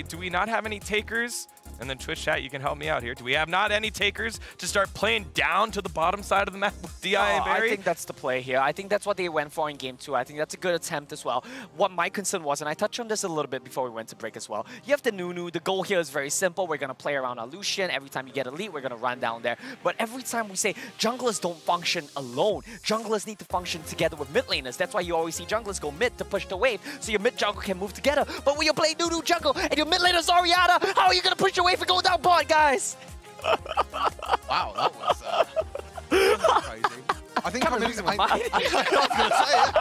do we not have any takers? And then Twitch chat, you can help me out here. Do we have not any takers to start playing down to the bottom side of the map with DI and Barry? I think that's the play here. I think that's what they went for in game 2. I think that's a good attempt as well. What my concern was, and I touched on this a little bit before we went to break as well, you have the Nunu. The goal here is very simple. We're going to play around our Lucian. Every time you get a lead, we're going to run down there. But every time we say junglers don't function alone, junglers need to function together with mid laners. That's why you always see junglers go mid to push the wave, so your mid jungle can move together. But when you play Nunu jungle and your mid laner's Oriana, how are you going to push your wave and go down bot, guys? Wow, that was crazy. I think I'm losing my mind. I was going to say it.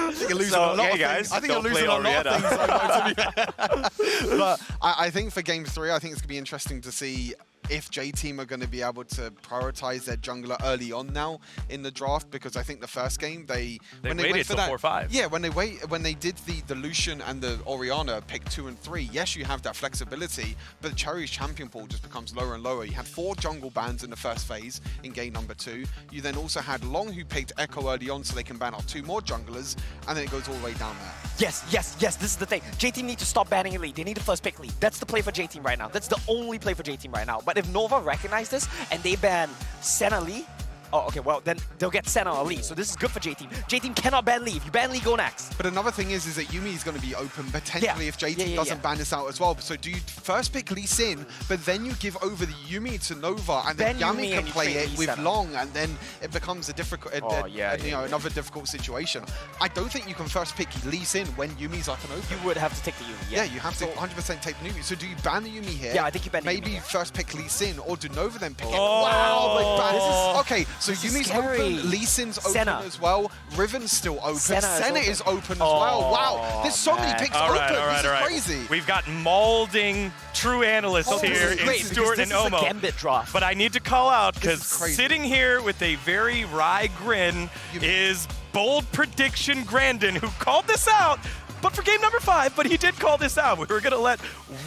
I think you're losing a lot of things. I think you're losing a lot of things. But I think for game 3, I think it's going to be interesting to see if J-Team are going to be able to prioritize their jungler early on now in the draft, because I think the first game when they waited for that 4-5. Yeah, when they did the Lucian and the Oriana pick 2 and 3, yes, you have that flexibility, but Cherry's champion pool just becomes lower and lower. You had 4 jungle bans in the first phase in game number 2. You then also had Long, who picked Echo early on so they can ban out 2 more junglers, and then it goes all the way down there. Yes, this is the thing. J-Team need to stop banning elite. They need to first pick lead. That's the play for J-Team right now. That's the only play for J-Team right now. But if Nova recognize this and they ban Senna Lee, oh, okay, well, then they'll get Senna or Lee. So this is good for J-Team. J-Team cannot ban Lee. If you ban Lee, go next. But another thing is that Yuumi is going to be open potentially if J-Team doesn't ban this out as well. So do you first pick Lee Sin, but then you give over the Yuumi to Nova, and then Yami can play it with Long, and then it becomes a difficult, another difficult situation. I don't think you can first pick Lee Sin when Yuumi's up and open. You would have to take the Yuumi. Yeah, you have to 100% take the Yuumi. So do you ban the Yuumi here? Yeah, I think you ban the Maybe Yuumi first pick Lee Sin, or do Nova then pick it? Oh. Wow, okay, so Yuumi's open. Lee Sin's open as well. Riven's still open. Senna is open as well. Wow, there's so many picks open. This is crazy. We've got molding true analysts here in Stuart and Omo. This is a Gambit draft. But I need to call out, because sitting here with a very wry grin is bold prediction Grandin, who called this out. But for game number 5, but he did call this out. We were going to let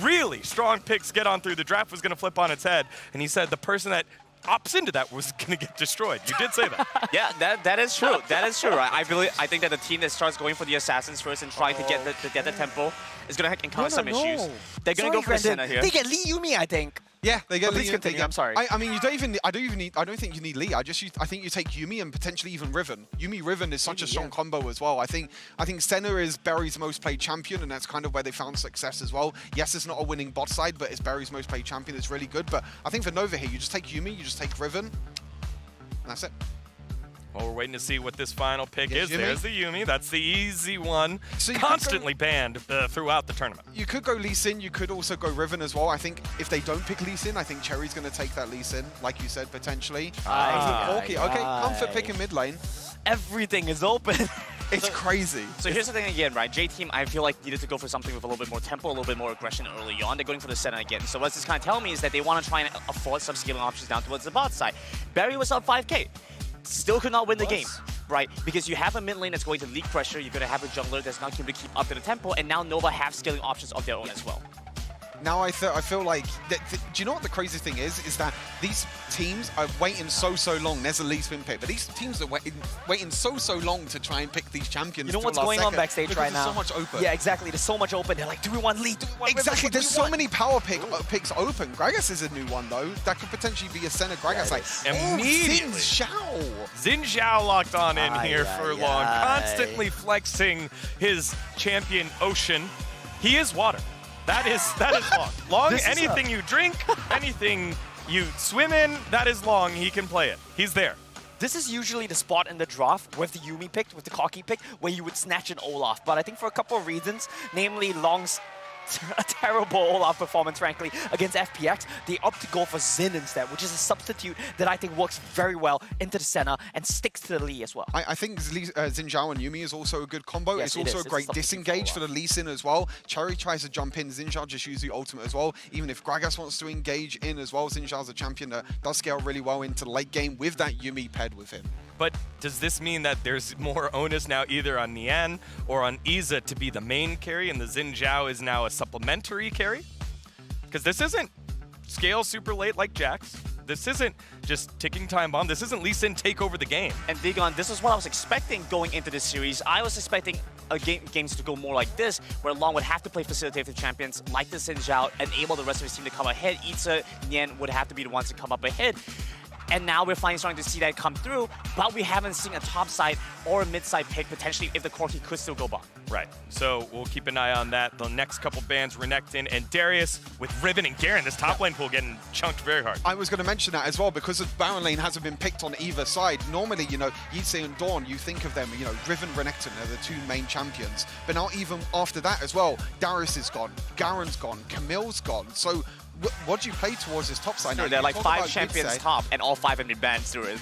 really strong picks get on through. The draft was going to flip on its head. And he said the person that opts into that was going to get destroyed. You did say that. Yeah, that is true. That is true, right? I think that the team that starts going for the assassins first and trying to get the tempo is going to encounter some issues. They're going to go for Senna here. They get Lee Yuumi, I think. Yeah, they get Lee. Please continue. I'm sorry. I mean, you don't even. I don't think you need Lee. I think you take Yuumi and potentially even Riven. Yuumi Riven is such a strong combo as well. I think Senna is Barry's most played champion, and that's kind of where they found success as well. Yes, it's not a winning bot side, but it's Barry's most played champion. It's really good. But I think for Nova here, you just take Yuumi, you just take Riven, and that's it. Well, we're waiting to see what this final pick is. Yuumi. There's the Yuumi. That's the easy one. So constantly banned throughout the tournament. You could go Lee Sin. You could also go Riven as well. I think if they don't pick Lee Sin, I think Cherry's going to take that Lee Sin, like you said, potentially. Okay, comfort pick in mid lane. Everything is open. It's crazy. So here's the thing again, right? J-Team, I feel like, needed to go for something with a little bit more tempo, a little bit more aggression early on. They're going for the Senna again. So what this kind of telling me is that they want to try and afford some scaling options down towards the bot side. Barry was up 5k. Still could not win the game, right? Because you have a mid lane that's going to leak pressure, you're going to have a jungler that's not going to keep up to the tempo, and now Nova have scaling options of their own as well. Now I feel like, do you know what the crazy thing is? Is that these teams are waiting so long. There's a Lee Sin pick, but these teams are waiting so long to try and pick these champions. You know what's going on backstage right now? There's so much open. Yeah, exactly. There's so much open. They're like, do we want Lee? Do we want exactly. Riven? There's so many power picks open. Gragas is a new one though. That could potentially be a Senna Gragas. Immediately. Xin Zhao locked on in here for Long, constantly flexing his champion Ocean. He is water. That is Long. Long, anything you drink, anything you swim in, that is Long. He can play it. He's there. This is usually the spot in the draft with the Yuumi pick, with the Cocky pick, where you would snatch an Olaf. But I think for a couple of reasons, namely Long's a terrible Olaf performance, frankly, against FPX, they opt to go for Xin instead, which is a substitute that I think works very well into the Senna and sticks to the Lee as well. I think Xin Zhao and Yuumi is also a good combo. Yes, it's also a great disengage for the Lee Sin as well. Cherry tries to jump in. Xin Zhao just uses the ultimate as well. Even if Gragas wants to engage in as well, Xin Zhao's a champion that does scale really well into the late game with that Yuumi paired with him. But does this mean that there's more onus now either on Nian or on Iza to be the main carry and the Xin Zhao is now a supplementary carry? Because this isn't scale super late like Jax. This isn't just ticking time bomb. This isn't Lee Sin take over the game. And Digon, this is what I was expecting going into this series. I was expecting games to go more like this, where Long would have to play facilitative champions like the Xin Zhao, enable the rest of his team to come ahead. Itza, Nian would have to be the ones to come up ahead. And now we're finally starting to see that come through, but we haven't seen a top side or a mid side pick potentially if the Corki could still go bomb. Right. So we'll keep an eye on that. The next couple bans, Renekton and Darius with Riven and Garen. This top lane pool getting chunked very hard. I was going to mention that as well, because the Baron lane hasn't been picked on either side. Normally, you know, Yitze and Dawn, you think of them, you know, Riven, Renekton are the two main champions. But now even after that as well, Darius is gone, Garen's gone, Camille's gone. So what do you play towards this top side? Sure, there are like 5 champions top, and all 5 have been banned through it.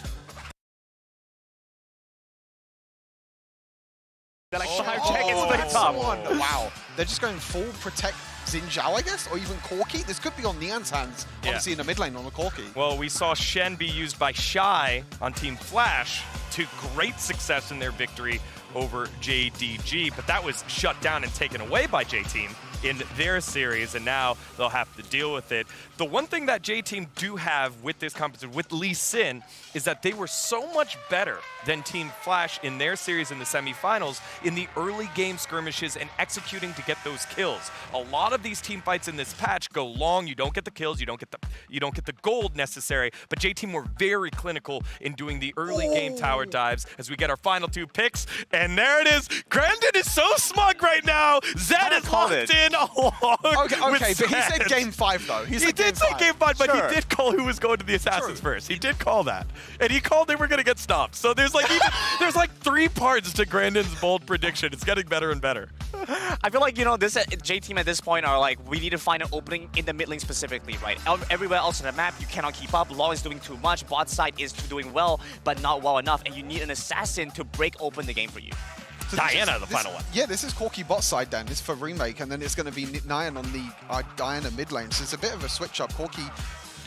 They're like 5 champions to the top. Wow. They're just going full protect Xin Zhao, I guess, or even Corki. This could be on Nian's hands, obviously in the mid lane on the Corki. Well, we saw Shen be used by Shy on Team Flash to great success in their victory over JDG, but that was shut down and taken away by J-Team in their series, and now they'll have to deal with it. The one thing that J-Team do have with this competition, with Lee Sin, is that they were so much better than Team Flash in their series in the semifinals in the early game skirmishes and executing to get those kills. A lot of these team fights in this patch go long, you don't get the kills, you don't get the gold necessary, but J-Team were very clinical in doing the early game tower dives as we get our final 2 picks, and there it is. Grandin is so smug right now. Zed is locked in along Okay, with but he Zed. said game 5 though. He did say game 5, but Sure. he did call who was going to the Assassins first. He did call that. And he called they were going to get stopped. So there's like there's like 3 parts to Grandin's bold prediction. It's getting better and better. I feel like, you know, this J-Team at this point are like, we need to find an opening in the mid lane specifically, right? Everywhere else on the map, you cannot keep up. Law is doing too much. Bot side is doing well, but not well enough. And you need an assassin to break open the game for you. So Diana, the final one. Yeah, this is Corki bot side then. This is for remake, and then it's going to be Nian on the Diana mid lane. So it's a bit of a switch up. Corki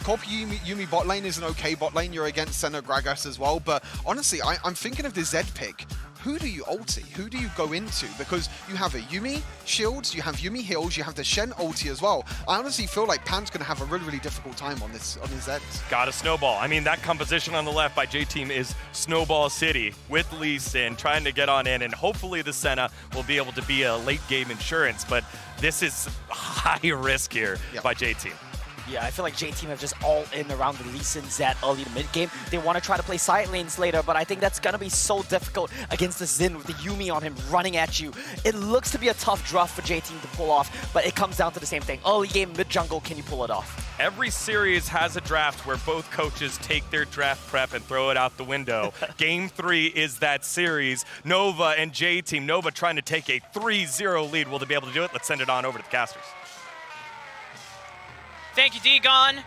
Yuumi bot lane is an okay bot lane. You're against Senna Gragas as well. But honestly, I'm thinking of the Zed pick. Who do you ulti? Who do you go into? Because you have a Yuumi shields, you have Yuumi heals, you have the Shen ulti as well. I honestly feel like Pan's going to have a really, really difficult time on his Zed. Got a snowball. I mean, that composition on the left by J-Team is Snowball City with Lee Sin trying to get on in, and hopefully the Senna will be able to be a late game insurance, but this is high risk here by J-Team. Yeah, I feel like J-Team have just all in around the Lee Sin Zed early to mid game. They want to try to play side lanes later, but I think that's going to be so difficult against the Xin with the Yuumi on him running at you. It looks to be a tough draft for J-Team to pull off, but it comes down to the same thing. Early game, mid jungle, can you pull it off? Every series has a draft where both coaches take their draft prep and throw it out the window. Game 3 is that series. Nova and J-Team. Nova trying to take a 3-0 lead. Will they be able to do it? Let's send it on over to the casters. Thank you, Digon.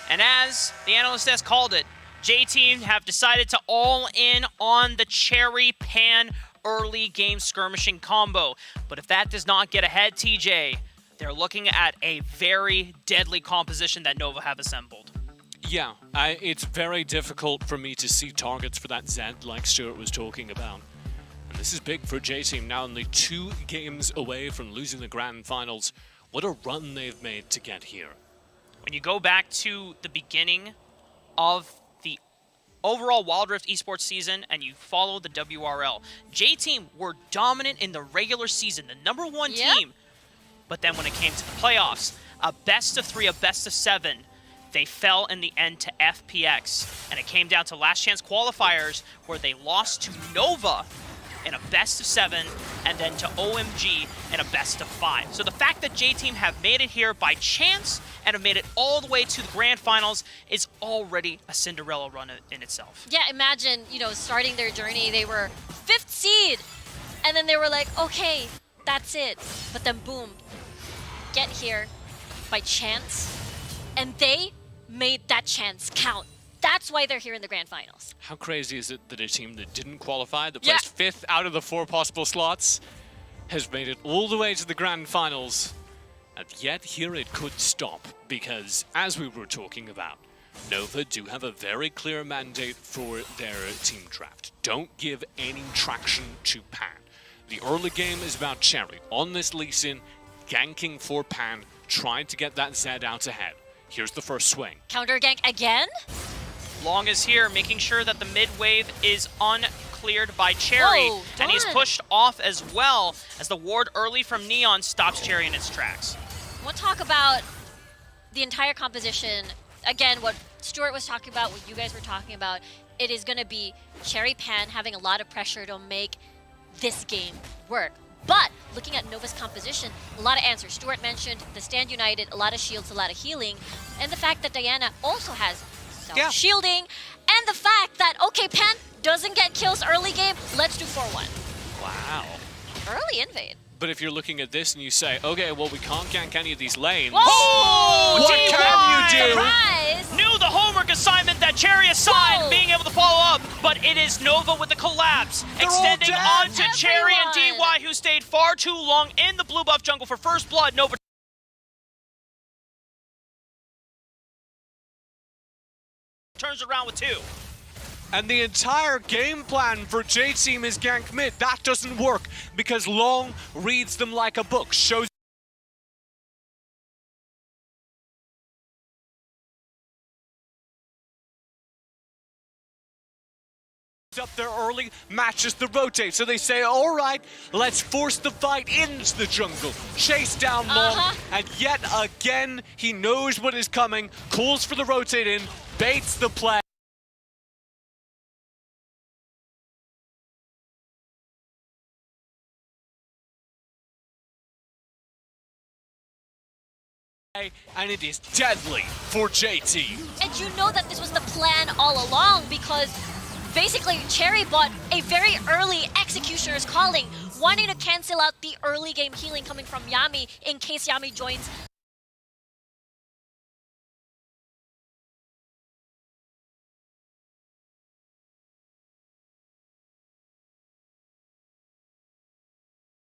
And as the analyst has called it, J-Team have decided to all in on the Cherry Pan early game skirmishing combo. But if that does not get ahead, TJ, they're looking at a very deadly composition that Nova have assembled. Yeah, it's very difficult for me to see targets for that Zed like Stuart was talking about. And this is big for J-Team, now only 2 games away from losing the Grand Finals. What a run they've made to get here. When you go back to the beginning of the overall Wild Rift esports season and you follow the WRL, J-Team were dominant in the regular season, the #1 team. But then when it came to the playoffs, a best of 3, a best of 7, they fell in the end to FPX. And it came down to last chance qualifiers where they lost to Nova in a best of 7, and then to OMG in a best of 5. So the fact that J-Team have made it here by chance and have made it all the way to the grand finals is already a Cinderella run in itself. Yeah, imagine, you know, starting their journey, they were 5th seed, and then they were like, okay, that's it. But then boom, get here by chance, and they made that chance count. That's why they're here in the grand finals. How crazy is it that a team that didn't qualify, that placed 5th out of the 4 possible slots, has made it all the way to the grand finals, and yet here it could stop, because as we were talking about, Nova do have a very clear mandate for their team draft. Don't give any traction to Pan. The early game is about Cherry on this Lee Sin, ganking for Pan, trying to get that Zed out ahead. Here's the first swing. Counter gank again? Long is here, making sure that the mid wave is uncleared by Cherry. Whoa, and he's Dawn. pushed off as well as the ward early from Neon stops Cherry in its tracks. We'll talk about the entire composition. Again, what Stuart was talking about, what you guys were talking about, it is going to be Cherry Pan having a lot of pressure to make this game work. But looking at Nova's composition, a lot of answers. Stuart mentioned the Stand United, a lot of shields, a lot of healing, and the fact that Diana also has self-shielding, and the fact that, okay, Pan doesn't get kills early game, let's do 4-1. Wow. Early invade. But if you're looking at this and you say, okay, well, we can't gank any of these lanes. Oh, what DY! can you do? Surprise! Knew the homework assignment that Cherry assigned, Whoa. being able to follow up, but it is Nova with the collapse, extending all on dead. to Cherry and Everyone. DY, who stayed far too long in the blue buff jungle for first blood. Nova turns around with 2. And the entire game plan for J-Team is gank mid. That doesn't work because Long reads them like a book, shows up there early, matches the rotate. So they say, all right, let's force the fight into the jungle. Chase down Long, and yet again, he knows what is coming, calls for the rotate in, baits the play. And it is deadly for J-Team. And you know that this was the plan all along because basically Cherry bought a very early Executioner's Calling, wanting to cancel out the early game healing coming from Yami in case Yami joins.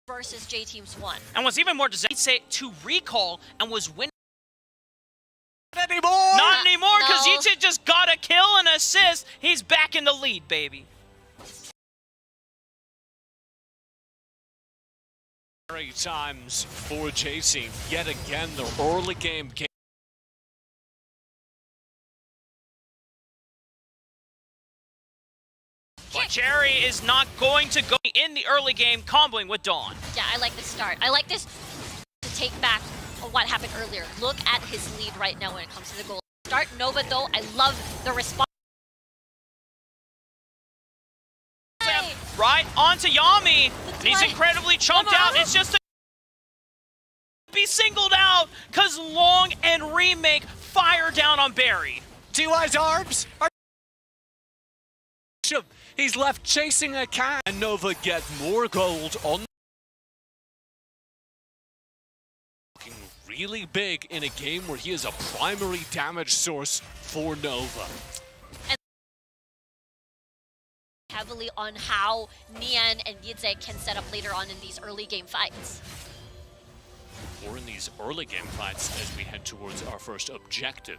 Versus J-Team's 1. And what's even more disastrous, to recall and was winning. Not anymore! Not anymore, because No. Yitzhak just got a kill and assist. He's back in the lead, baby. Very times for J-Team. Yet again, their early game. But Cherry is not going to go in the early game, comboing with Dawn. Yeah, I like this start. I like this to take back what happened earlier. Look at his lead right now when it comes to the goal. Start Nova though, I love the response. Right onto Yami, and he's incredibly chunked out. It's just a be singled out because Long and Remake fire down on Barry. DY's arms are... He's left chasing a cat. And Nova get more gold on... Looking really big in a game where he is a primary damage source for Nova. Heavily on how Nian and Yidze can set up later on in these early game fights. Or in these early game fights as we head towards our first objective.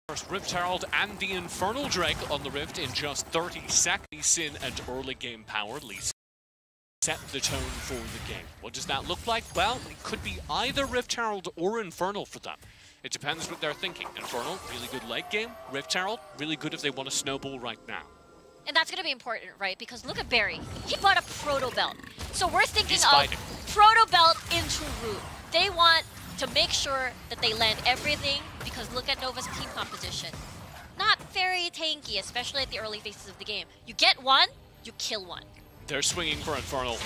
First Rift Herald and the Infernal Drake on the Rift in just 30 seconds. Sin and early game power. Lisa set the tone for the game. What does that look like? Well, it could be either Rift Herald or Infernal for them. It depends what they're thinking. Infernal, really good late game. Rift Herald, really good if they want to snowball right now. And that's going to be important, right? Because look at Barry. He bought a Proto Belt. So we're thinking He's of fighting. Proto Belt into Root. They want to make sure that they land everything because look at Nova's team composition. Not very tanky, especially at the early phases of the game. You get one, you kill one. They're swinging for Infernal.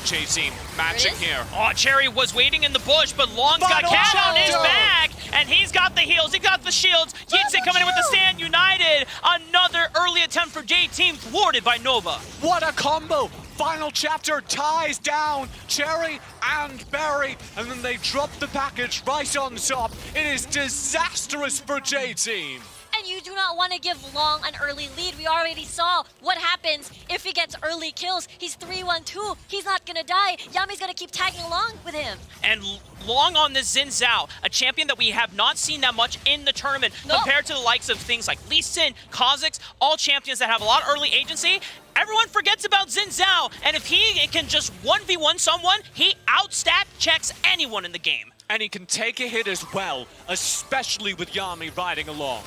J-Team matching here. Oh, Cherry was waiting in the bush, but Long's got cat on his back, and he's got the heals, he got the shields. Yitze coming in with the Stand United. Another early attempt for J-Team thwarted by Nova. What a combo! Final chapter ties down Cherry and Barry, and then they drop the package right on top. It is disastrous for J-Team. And you do not want to give Long an early lead. We already saw what happens if he gets early kills. He's 3-1-2. He's not going to die. Yami's going to keep tagging along with him. And Long on this Xin Zhao, a champion that we have not seen that much in the tournament compared to the likes of things like Lee Sin, Kha'Zix, all champions that have a lot of early agency. Everyone forgets about Xin Zhao, and if he can just 1v1 someone, he outstat checks anyone. anyone in the game. And he can take a hit as well, especially with Yami riding along.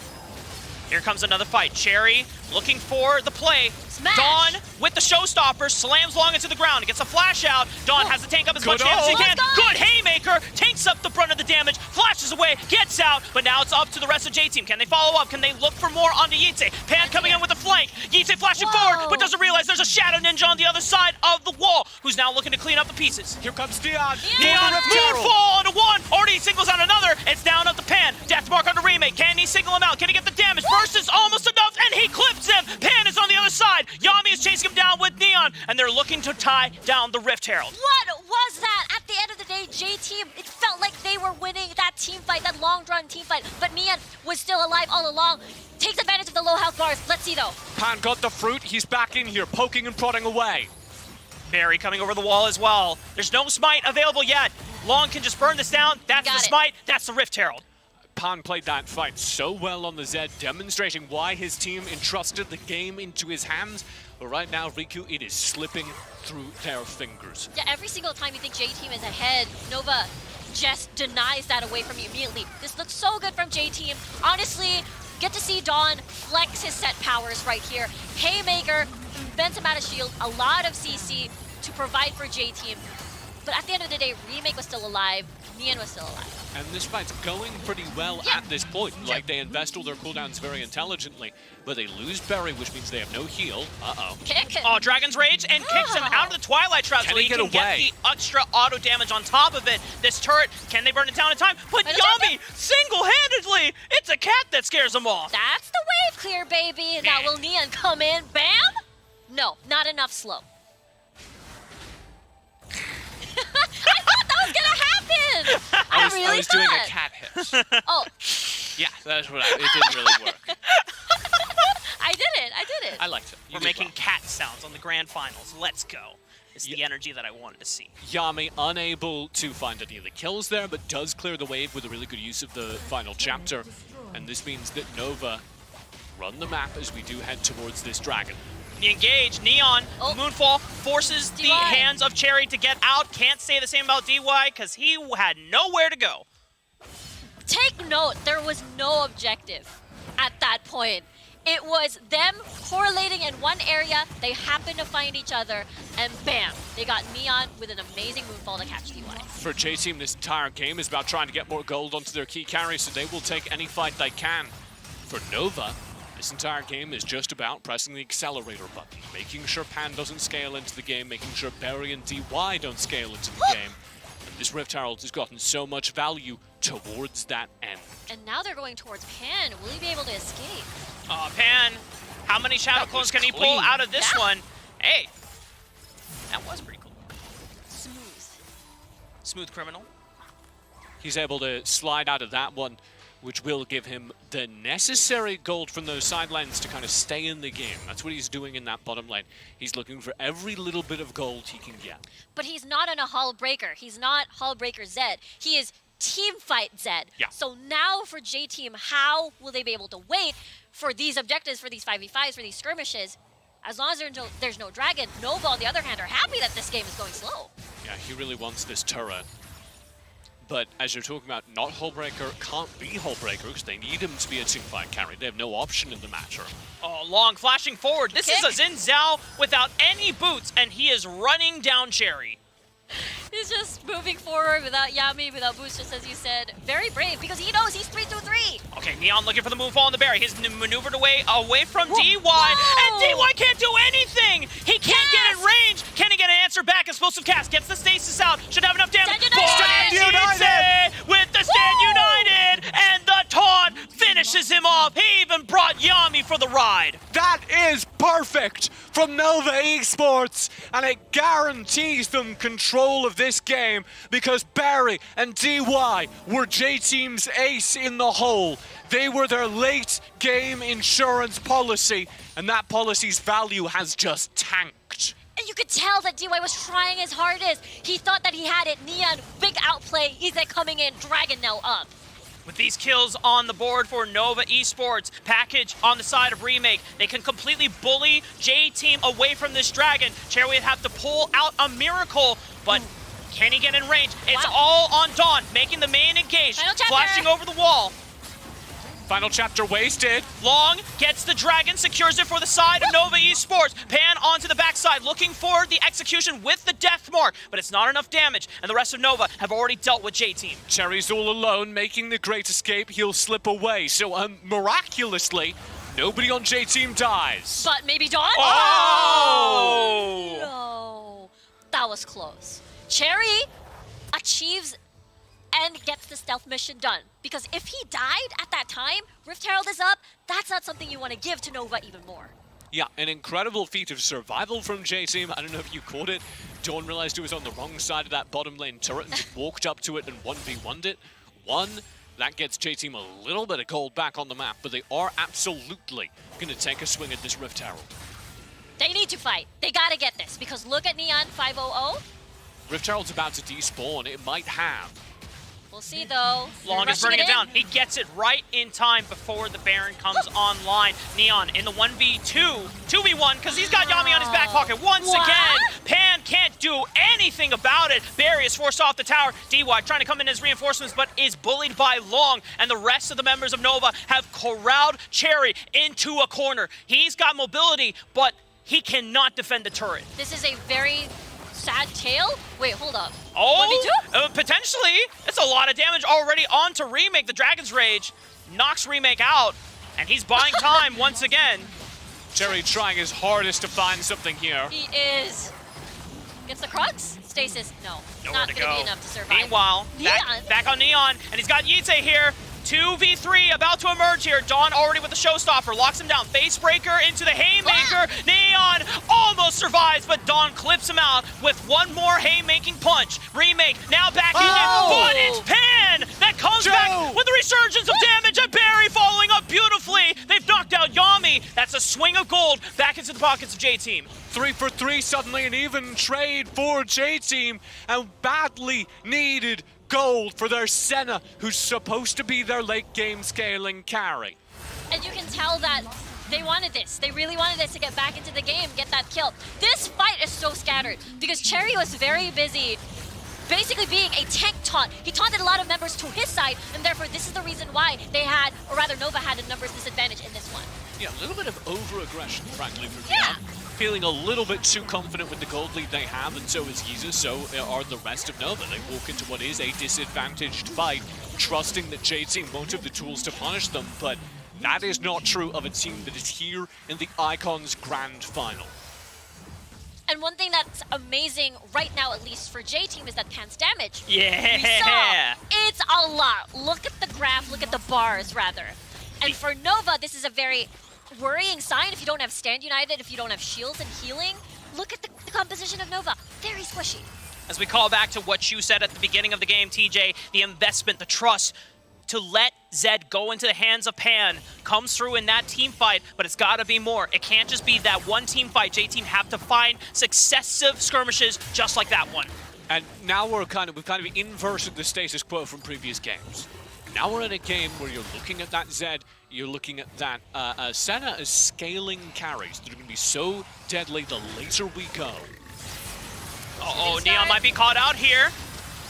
Here comes another fight. Cherry looking for the play. Smash. Dawn with the showstopper slams long into the ground. Gets a flash out. Dawn has to tank up as much damage as he can. Good haymaker. Tanks up the brunt of the damage. Flashes away. Gets out. But now it's up to the rest of J-Team. Can they follow up? Can they look for more onto Yitze? Pan coming in with a flank. Yitze flashing forward, but doesn't realize there's a Shadow Ninja on the other side of the wall who's now looking to clean up the pieces. Here comes Dion. Dion, moonfall onto one. Already singles out another. It's down up to Pan. Death mark on the remake. Can he single him out? Can he get the damage? Burst is almost enough, and he clips him. Pan is on the other side. Yami is chasing him down with Neon, and they're looking to tie down the Rift Herald. What was that? At the end of the day, J-Team, it felt like they were winning that team fight, that long-drawn team fight, but Neon was still alive all along. Takes advantage of the low health bars. Let's see, though. Pan got the fruit. He's back in here, poking and prodding away. Barry coming over the wall as well. There's no smite available yet. Long can just burn this down. That's the smite. That's the Rift Herald. Pan played that fight so well on the Zed, demonstrating why his team entrusted the game into his hands. But right now, Riku, it is slipping through their fingers. Yeah, every single time you think J-Team is ahead, Nova just denies that away from you immediately. This looks so good from J-Team. Honestly, get to see Dawn flex his set powers right here. Haymaker, vents him out of shield, a lot of CC to provide for J-Team. But at the end of the day, Remake was still alive, Neon was still alive. And this fight's going pretty well at this point. Like, they invest all their cooldowns very intelligently, but they lose Barry, which means they have no heal. Uh-oh. Kick. Oh, Dragon's Rage, and kicks him out of the Twilight Trap so he can get the extra auto damage on top of it. This turret, can they burn it down in time? But Yami, single-handedly, it's a cat that scares them off. That's the wave clear, baby. Now will Neon come in? Bam? No, not enough slow. I thought that was gonna happen. I was doing a cat hiss. Oh. Yeah, that's what it didn't really work. I did it. I liked it. We're making cat sounds on the grand finals. Let's go. It's the energy that I wanted to see. Yami unable to find any of the kills there, but does clear the wave with a really good use of the final chapter. And this means that Nova run the map as we do head towards this dragon. Engage, Neon, Moonfall forces the hands of Cherry to get out. Can't say the same about DY because he had nowhere to go. Take note, there was no objective at that point. It was them correlating in one area, they happened to find each other, and bam, they got Neon with an amazing Moonfall to catch DY. For J-Team, this entire game is about trying to get more gold onto their key carry, so they will take any fight they can. For Nova, this entire game is just about pressing the accelerator button, making sure Pan doesn't scale into the game, making sure Barry and DY don't scale into the game. And this Rift Herald has gotten so much value towards that end. And now they're going towards Pan. Will he be able to escape? Pan, how many Shadow Clones can he pull out of this one? Hey, that was pretty cool. Smooth criminal. He's able to slide out of that one, which will give him the necessary gold from those sidelines to kind of stay in the game. That's what he's doing in that bottom lane. He's looking for every little bit of gold he can get. But he's not on a Hull Breaker. He's not Hull Breaker Zed. He is Team Fight Zed. Yeah. So now for J-Team, how will they be able to wait for these objectives, for these 5v5s, for these skirmishes? As long as there's no dragon, Nova, on the other hand, are happy that this game is going slow. Yeah, he really wants this turret. But as you're talking about, not Hullbreaker can't be Hullbreaker because they need him to be a teamfight carry. They have no option in the matter. Oh, Long flashing forward. This is a Xin Zhao without any boots, and he is running down Cherry. He's just moving forward without Yami, without boots, just as you said. Very brave, because he knows he's 3-2-3. Okay, Neon looking for the moonfall on the Barry. He's maneuvered away from DY, and DY can't do anything! He can't get in range! Can he get an answer back? Explosive cast gets the stasis out, should have enough damage. Stand United with the Stand United, and the taunt finishes him off. He even brought Yami for the ride. That is perfect from Nova Esports, and it guarantees them control of this game because Barry and DY were J-Team's ace in the hole. They were their late game insurance policy, and that policy's value has just tanked. And you could tell that DY was trying his hardest. He thought that he had it. Neon, big outplay. He's coming in, Dragon now up. With these kills on the board for Nova Esports, package on the side of Remake, they can completely bully J-Team away from this dragon. Cherry would have to pull out a miracle, but Can he get in range? It's all on Dawn, making the main engage, flashing over the wall. Final chapter wasted. Long gets the dragon, secures it for the side of Nova Esports. Pan onto the backside, looking for the execution with the death mark, but it's not enough damage, and the rest of Nova have already dealt with J-Team. Cherry's all alone, making the great escape. He'll slip away. So miraculously, nobody on J-Team dies. But maybe Dawn? Oh! No. That was close. Cherry achieves and gets the stealth mission done. Because if he died at that time, Rift Herald is up, that's not something you want to give to Nova even more. Yeah, an incredible feat of survival from J-Team. I don't know if you caught it. Dawn realized he was on the wrong side of that bottom lane turret and just walked up to it and 1v1'd it. That gets J-Team a little bit of gold back on the map, but they are absolutely going to take a swing at this Rift Herald. They need to fight. They gotta get this, because look at Neon 500. Rift Herald's about to despawn. It might have. We'll see, though. Long is burning it down. He gets it right in time before the Baron comes online. Neon in the 1v2, 2v1, because he's got Yami on his back pocket once again. Pan can't do anything about it. Barry is forced off the tower. DY trying to come in as reinforcements, but is bullied by Long, and the rest of the members of Nova have corralled Cherry into a corner. He's got mobility, but he cannot defend the turret. This is a very sad tale. Wait, hold up. Oh, potentially. It's a lot of damage already onto Remake. The Dragon's Rage knocks Remake out, and he's buying time once again. Cherry trying his hardest to find something here. He is. Gets the Crux? Stasis, no. Nowhere not to gonna go. be enough to survive. Meanwhile, Neon. back on Neon, and he's got Yite here. 2v3 about to emerge here. Dawn already with the showstopper, locks him down. Facebreaker into the Haymaker. Neon almost survives, but Dawn clips him out with one more haymaking punch. Remake now back in there, but it's Pan that comes back with the resurgence of damage, and Barry following up beautifully. They've knocked out Yami. That's a swing of gold back into the pockets of J-Team. 3 for 3 suddenly, an even trade for J-Team, and badly needed gold for their Senna, who's supposed to be their late game scaling carry. And you can tell that they wanted this. They really wanted this to get back into the game, get that kill. This fight is so scattered because Cherry was very busy basically being a tank taunt. He taunted a lot of members to his side, and therefore this is the reason why they had, or rather Nova had a numbers disadvantage in this one. Yeah, a little bit of over-aggression, frankly, from Neon. Feeling a little bit too confident with the gold lead they have, and so is Yeezus, so are the rest of Nova. They walk into what is a disadvantaged fight, trusting that J-Team won't have the tools to punish them, but that is not true of a team that is here in the Icons Grand Final. And one thing that's amazing right now, at least for J-Team, is that Pan's damage. Yeah! We saw, it's a lot. Look at the graph, look at the bars, rather. And for Nova, this is a very worrying sign if you don't have Stand United, if you don't have shields and healing. Look at the composition of Nova. Very squishy. As we call back to what you said at the beginning of the game, TJ, the investment, the trust to let Zed go into the hands of Pan comes through in that team fight, but it's got to be more. It can't just be that one team fight. J-Team have to find successive skirmishes just like that one. And now we've kind of inverted the status quo from previous games. Now we're in a game where you're looking at that Zed, you're looking at that Senna as scaling carries that are going to be so deadly the later we go. Uh-oh, Neon might be caught out here.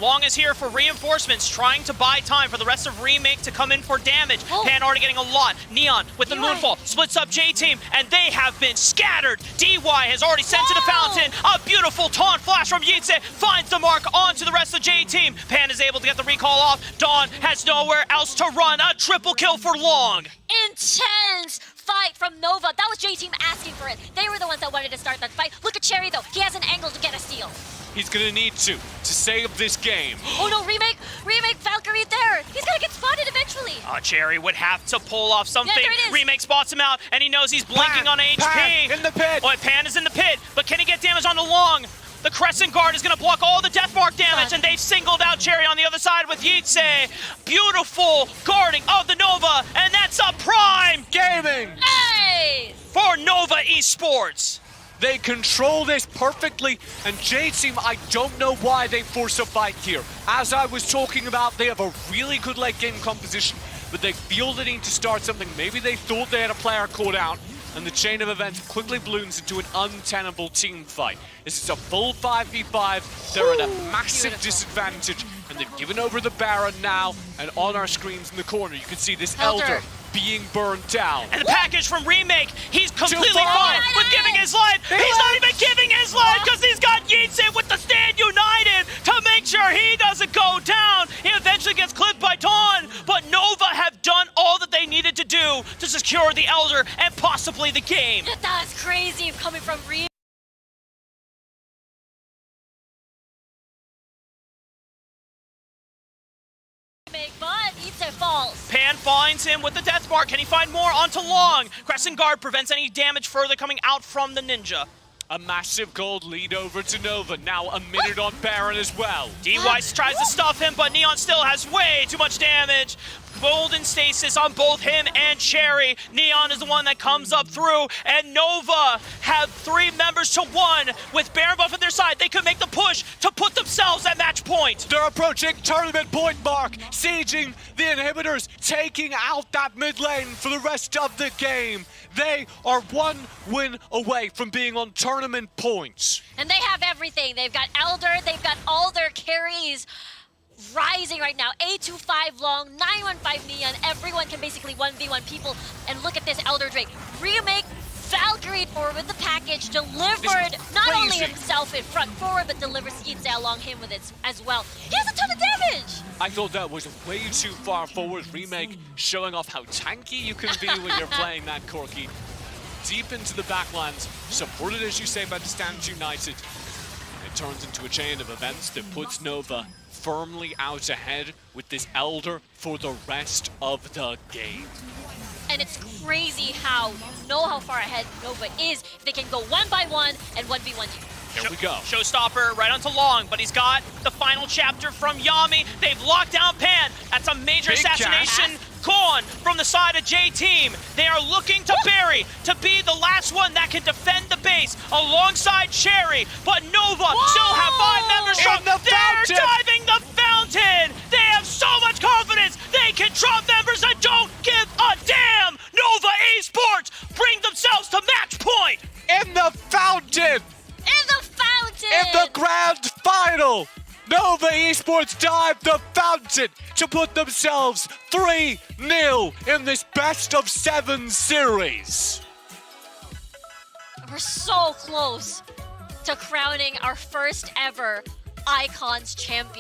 Long is here for reinforcements, trying to buy time for the rest of Remake to come in for damage. Pan already getting a lot. Neon with the Moonfall splits up J-Team, and they have been scattered. DY has already sent to the fountain. A beautiful taunt flash from Yitze finds the mark onto the rest of J-Team. Pan is able to get the recall off. Dawn has nowhere else to run. A triple kill for Long. Intense fight from Nova. That was J-Team asking for it. They were the ones that wanted to start that fight. Look at Cherry, though. He has an angle to get a steal. He's gonna need to save this game. Oh no, Remake Valkyrie there. He's gonna get spotted eventually. Cherry would have to pull off something. Yeah, there it is. Remake spots him out, and he knows he's blinking on HP. Pan in the pit. Oh, Pan is in the pit, but can he get damage on the Long? The Crescent Guard is going to block all the Deathmark damage, and they've singled out Cherry on the other side with Yitze. Beautiful guarding of the Nova, and that's a prime gaming Hey! for Nova Esports. They control this perfectly, and J-Team, I don't know why they force a fight here. As I was talking about, they have a really good late game composition, but they feel the need to start something. Maybe they thought they had a player caught out. and the chain of events quickly blooms into an untenable team fight. This is a full 5v5. They're at a massive disadvantage, and they've given over the Baron now, and on our screens in the corner, you can see this Elder being burned down. And the package from Remake, he's completely fine with giving his life. He's not even giving his life because he's got Yeetsin with the Stand United to make sure he doesn't go down. He eventually gets clipped by Dawn, but Nova have done all that they needed to do to secure the Elder and possibly the game. That's crazy coming from Remake. But Yeetsin falls. Pan finds him with the death bar. Can he find more onto Long? Crescent Guard prevents any damage further coming out from the Ninja. A massive gold lead over to Nova. Now a minute on Baron as well. D-Wise tries to stuff him, but Neon still has way too much damage. Golden stasis on both him and Cherry. Neon is the one that comes up through, and Nova have 3 members to 1. With Baron buff on their side, they could make the push to put themselves at match point. They're approaching tournament point mark, sieging the inhibitors, taking out that mid lane for the rest of the game. They are 1 win away from being on tournament points. And they have everything. They've got Elder, they've got all their carries rising right now. 825 Long, 915 Neon. Everyone can basically 1v1 people. And look at this Elder Drake. Remake Valkyrie forward with the package, delivered not only himself in front forward, but delivers Yeetsin along him with it as well. He has a ton of damage! I thought that was way too far forward. Remake showing off how tanky you can be when you're playing that Corki. Deep into the backlands, supported as you say by the Stand United. It turns into a chain of events that puts Nova firmly out ahead with this Elder for the rest of the game. And it's crazy how you know how far ahead Nova is. They can go 1-by-1 and 1v1 you. Here we go. Showstopper right onto Long, but he's got the final chapter from Yami. They've locked down Pan. That's a major assassination. Corn from the side of J-Team. They are looking to Barry to be the last one that can defend the base alongside Cherry. But Nova still have 5 members from They're diving the fountain. They have so much confidence. They can drop members and don't give a damn. Nova Esports bring themselves to match point. In the fountain! In the fountain! In the grand final! Nova Esports dive the fountain to put themselves 3-0 in this best-of-7 series. We're so close to crowning our first ever Icons champion.